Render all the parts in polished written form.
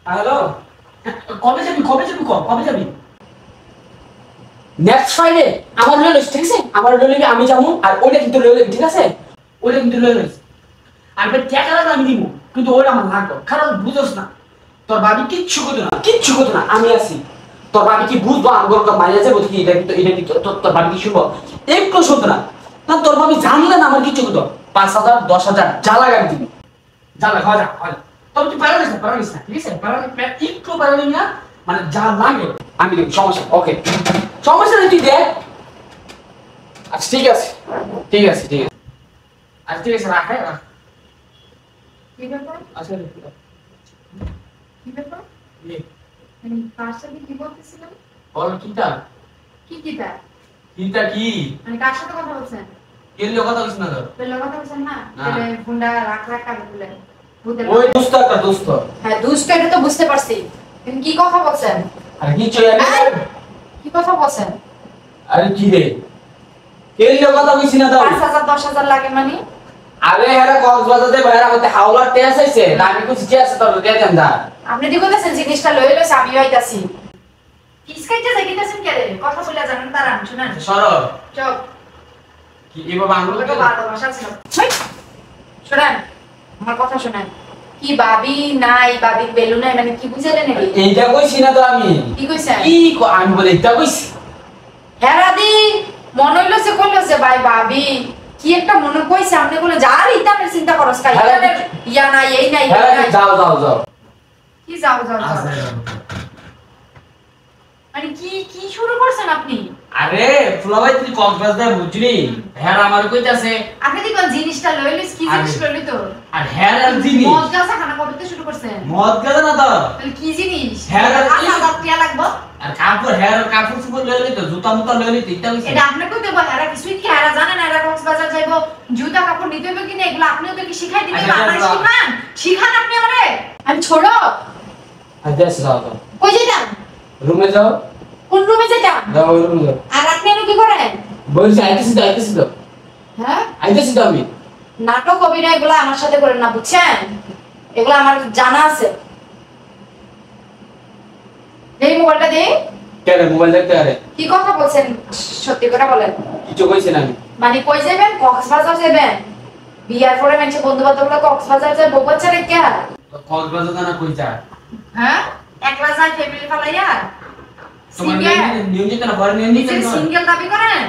Hello, কবে যাবি কবে যাবি? নেক্সট ফ্রাইডে আমার লয়ে লইস, ঠিক আছে? আমার লয়ে আমি যাবো, আর ওইটা কিন্তু লয়ে লইবি, ঠিক আছে? ওইটা কিন্তু লয়ে লইস। আর ভাই টাকা লাগলে আমি দিব, কিন্তু ওইটা আমার লাগবে, কারণ বুঝোস না তোর ভাবি কিচ্ছু করতো না, আমি আছি। তোর ভাবি কি বুঝবো আমার মাইয়া যাবো কি? এটা কি তোর ভাবি কি শুনবো? একটু শুনতো না। না তোর ভাবি জানলে না আমার কিচ্ছু করতো, 5,000 10,000 যা লাগে আমি দিবি। যা লাগে হয় যা তবে তুই পারানিস না, ঠিক আছে? একটু পারানি না, মানে যা লাগে আমি দেব, সমস্যা ওকে, সমস্যা নেই, তুই দেখ। আচ্ছা ঠিক আছে আচ্ছা ঠিক আছে, রাখ। কি ব্যাপার? আচ্ছা কি ব্যাপার? কার সাথে কি বলতেছিলেন? বল কিটা কি মানে কার সাথে কথা বলছেন? এর লোক কথা কইছ না তো? বেলা কথা বলছেন না? তাহলে ফোনটা রাখ কাকে বলেন? ওই দোস্ত হ্যাঁ দোস্ত, এটা তো বুঝতে পারছি, কিন্তু কি কথা বলছেন? আরে কি চলে কি কথা বলছেন? আরে কি রে এর লোক কথা কইছ না তো? 5,000 10,000 লাগে মানে? আরে হেরা কক্সবাজারে বাইরে হতে হাওলার টেস হইছে, আমি কইছি যে আছে তোর দিয়ে দেন দা। আপনি দি কইতেছেন জিনিসটা লয়ে লইছে, আমি হইতাছি কিসকাইতে যাইতেছেন কে রে? কথা বলে জানেন তারা, শুনেন সরো চুপ। কি এবার বাংলা তো ভালোবাসা ছিল। শুনেন আমার কথা শুনেন, কি ভাবি নাই, ভাবির বেলু নাই, মানে কি বুঝাইলেন নাকি? এইটা কইছি না তো আমি। কি কইছেন? আমি বলে এটা কইছি। হেরাদি মনে হইলো সে কইলো যে ভাই ভাবি কি একটা মনে কইছে, আপনি বলে যার ইতানের চিন্তা করস কাই ইতানের ইয়া নাই এই নাই যাও কি যাও মানে কি শুরু করছেন আপনি? আরে ফুলাভাই তুই কক্সবাজার বুঝলি, হ্যাঁ আমার কইতাছে আপনি দি কোন জিনিসটা লইলিস, কি জিনিস লইলি তো? আর হ্যাঁ আর জিনিস মদ গাছা খানা কবে থেকে শুরু করছেন? মদ গাছা না তো, তাহলে কি জিনিস? হ্যাঁ আর কি টিয়া লাগবে? আর কাপড় সুপর লইলি তো, জুতা মুতা লইলি তো, এটা কইছে। এটা আপনি কই দেব? এরা কিছুই কি এরা জানে না? এরা কক্সবাজার যাইবো, জুতা কাপড় নিতে হবে কিনা এগুলো আপনিও তো কি শিখাই দিবেন? আমার শিখান আপনি আমারে, আমি ছোট। আচ্ছা যাও তো, কই যাইতাম? রুমে যাও। কোন রুমে যাইতাম? যাও ওই রুমে যাও। আর আপনি কি করেন? বলছি আইতেছি তো। হ্যাঁ আইতেছি তো আমি। নাটক অভিনয় এগুলো আমার সাথে করেন না, বুঝছেন? এগুলো আমার জানা আছে। এই মোবাইলটা দে। কেন মোবাইল দেখতে? আরে কি কথা বলছেন সত্যি করে বলেন। কিছু কইছেন আমি? মানে কই যাবেন? কক্সবাজার যাবেন? বিয়ার পরে মানুষ বন্ধু বান্ধবরা কক্সবাজার যায়, বউ বাচ্চা রেখে? কক্সবাজার না কই যা? হ্যাঁ একলা যায় ফ্যামিলি ফালাইয়া? তোমার নিয়মিত না ঘরে নিয়মিত না সিঙ্গেল দাবি করেন?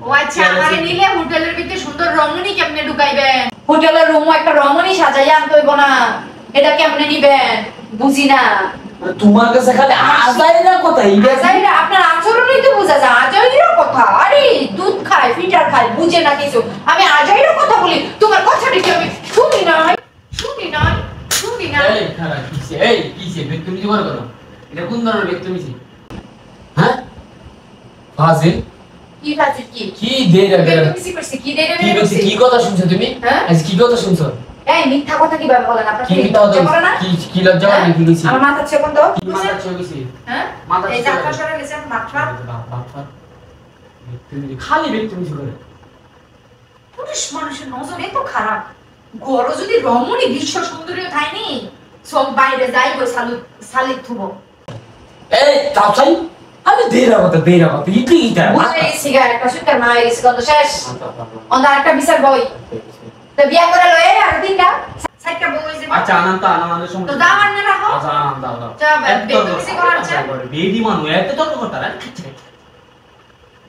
ও আচ্ছা, আমারে নিলে হোটেলের ভিতরে সুন্দর রমণী কেমনে ঢুকাইবেন? হোটেলের রুমও একটা রমণী সাজাইয়া আনতে হইব না? এটা কেমনে নিবেন বুঝি না। তোমার কাছে খালি আজাইরা কথা, আজাইরা আপনার আচরণই তো বোঝা যায় আজাইরা কথা। আরে দুধ খায় ফিটার খায় বুঝে না কিছু, আমি আজাইরা কথা বলি, তোমার কথাটা কি আমি শুনি না? এই খারাপ কিছে বেতমিজি বড় করো, এটা কোন ধরনের বেতমিজি? হ্যাঁ ফাজিল কি ফাজিল? কি দেরা বেতমিজি করছে? কি দেরা করছে? কি কথা শুনছো তুমি? আজ কি কথা শুনছো? এই মিথ্যা কথা কিভাবে বলেন? আপনারা কি লজ্জা করে না? কি লজ্জা করে না? কি কইছি? আমার মাথা ছে কোন তো? কি মাথা ছে কইছি? হ্যাঁ মাথা এই যে আপনারা সরে গেছেন বাচ্চা বেতমিজি খালি বেতমিজি করে। পুরুষ মানুষের নজর এত খারাপ। গড় যদি রমণী বিশ্ব সুন্দরী থাইনি সব বাইরে যাইবো সালিত থুবো। এই তাছাই আমি দেরা কথা ইটা বুঝে সিগারেটটা সুন্দর না হইছে কত শেষ অন আরেকটা বিচার বই তো বিয়া করে লয়ে আর দিনটা সাইটটা বই যে। আচ্ছা আনন্দের সময় তো দামান না রাখো। আচ্ছা দাও চা বেশি করাচ্ছে বেডি মানু এত তর্ক করতারা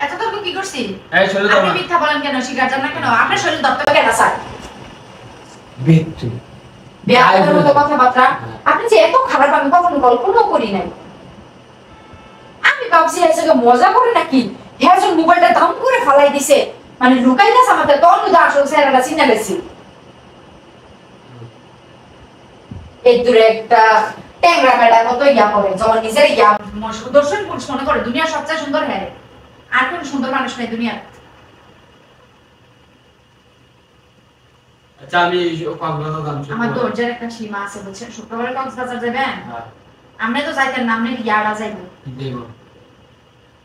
এত তর্ক কি করছি? এই শরীর দাও আপনি মিথ্যা বলেন কেন? শিকার জান না কেন? আপনার শরীর দত্ত কেন স্যার? বেটু বিয়ার মতো কথাবার্তা আপনি যে এত খারাপ আমি কখনো কল্পনাও করি নাই। আমি ভাবছি এসে মজা করে নাকি হ্যাঁ মোবাইলটা দাম করে ফালাই দিছে, মানে লুকাই না আমাদের তখন তো আসল স্যাররা চিনে গেছি। এই দূরে একটা ট্যাংরা মেডার মতো ইয়া করে যখন নিজের ইয়া সুদর্শন পুরুষ মনে করে দুনিয়ার সবচেয়ে সুন্দর। হ্যাঁ আর কোন সুন্দর মানুষ নেই দুনিয়া। আচ্ছা আমি কক্সবাজার যাব। আমার দরজার একটা সীমা আছে বুঝছেন? শুক্রবারে কক্সবাজার যাবেন? আমরা তো যাইতেন না, আপনি ইয়াড়া যাইবো। দেব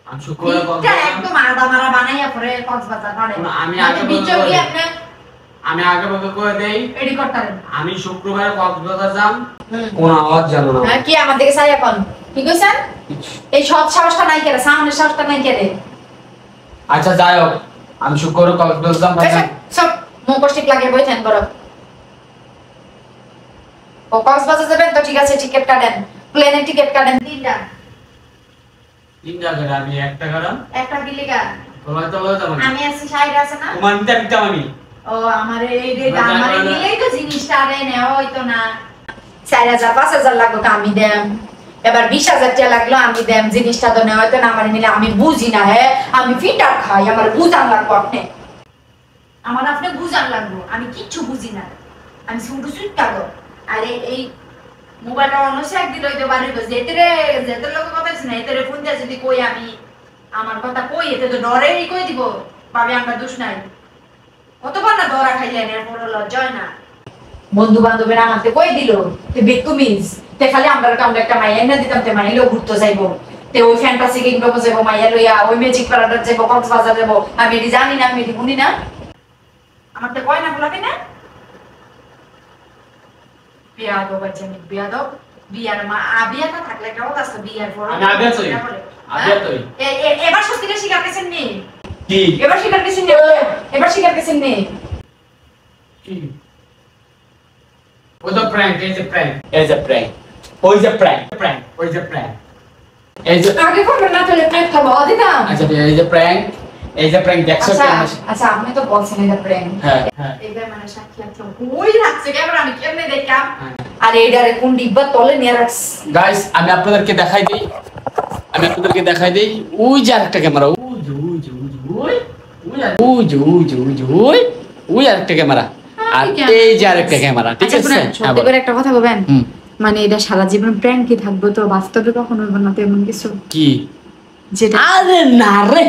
আমি শুক্রবারে এটা একদম আদা মারা বানাইয়া পরে কক্সবাজার পারে। আমি আগে বিচে গিয়ে আপনি আমি আগে ভাগে করে দেই রেডি করতাম আমি শুক্রবারে কক্সবাজার যাম কোন আওয়াজ জানো না হ্যাঁ কি আমার দিকে চাই এখন কি কইছেন এই সৎ সাহসটা নাই কেরে সামনের সাহসটা নাই কেরে আচ্ছা যাই হোক আমি শুক্রবারে কক্সবাজার যাম সব মুখোশটিক লাগে বইতেন বড় ও কক্সবাজার যাবেন তো ঠিক আছে টিকিট কাটেন প্লেনের টিকিট কাটেন তিনটা করে আমি একটা গরম একটা দিলিগা তোমার তো যাবো আমি আছি সাইড আছে না তোমার নিতে দিতাম আমি ও আমারে এই রে আমারে নিলেই তো জিনিসটা আরে নেওয়া হইতো না 4000 5000 লাগলো তো আমি দেম এবার 20000 টাকা লাগলো আমি দেম জিনিসটা তো নেওয়া হইতো না আমারে নিলে আমি বুঝি না হ্যাঁ আমি ফিটার খাই আমার বুঝান লাগবো আপনি আমার আপনি বুঝান লাগবো আমি কিচ্ছু বুঝি না আমি শুধু সুটটা গো আরে এই মোবাইলটা অনসে এক দিল হইতে পারে যেতে লোক কথা আছে না এতে ফোন দিয়ে যদি কই আমি আমার কথা কই এতে তো ডরেই কই দিব ভাবে আমরা দোষ নাই কতবার না ধরা খাইলেন এরপর লজ্জা না বন্ধু বান্ধবেরা আমাকে কই দিল তে বেকুমিজ তে খালি আমরা কামড়ে একটা মাইয়া না দিতাম তে মাইলো ঘুরতে যাইবো তে ওই ফ্যান্টাসি কিংডম যাইবো মাইয়া লইয়া ওই ম্যাজিক প্যারাডাইস যাইবো কক্সবাজার যাইবো আমি এটি জানি না আমি এটি শুনি না আমার তো কয় না বলাবি না বিয়া দো বাচ্চা নি বিয়া দো বিয়ার মা আবিয়াটা থাকলে একটা কথা আছে বিয়ার পর আমি আবিয়া তই এবার সত্যিটা স্বীকার করেছেন নি কি এবার স্বীকার করেছেন নি এবার স্বীকার করেছেন নি কি ওই তো prank is a prank is a prank ওই যে প্র্যাঙ্ক প্র্যাঙ্ক ওই যে প্র্যাঙ্ক এই যে আগে করবেন না তাহলে প্র্যাঙ্ক করব দিতাম আচ্ছা এই যে প্র্যাঙ্ক এই যে প্র্যাঙ্ক দেখছো কেমন আচ্ছা আপনি তো বলছেন এটা প্র্যাঙ্ক হ্যাঁ হ্যাঁ এইবার মানে সাক্ষী আছে ওই রাখছে ক্যামেরা আমি কেমনে দেখলাম আরে এটারে কোন ডিব্বা তলে নিয়ে রাখছ গাইস আমি আপনাদেরকে দেখাই দেই ওই যে আরেকটা ক্যামেরা ওই আরেকটা ক্যামেরা আর এই যে আরেকটা ক্যামেরা ঠিক আছে সত্যি করে একটা কথা বলবেন মানে এটা সারা জীবন প্র্যাঙ্কই থাকবে তো বাস্তবে কখনো হবে না তেমন কিছু কি যেটা আরে না রে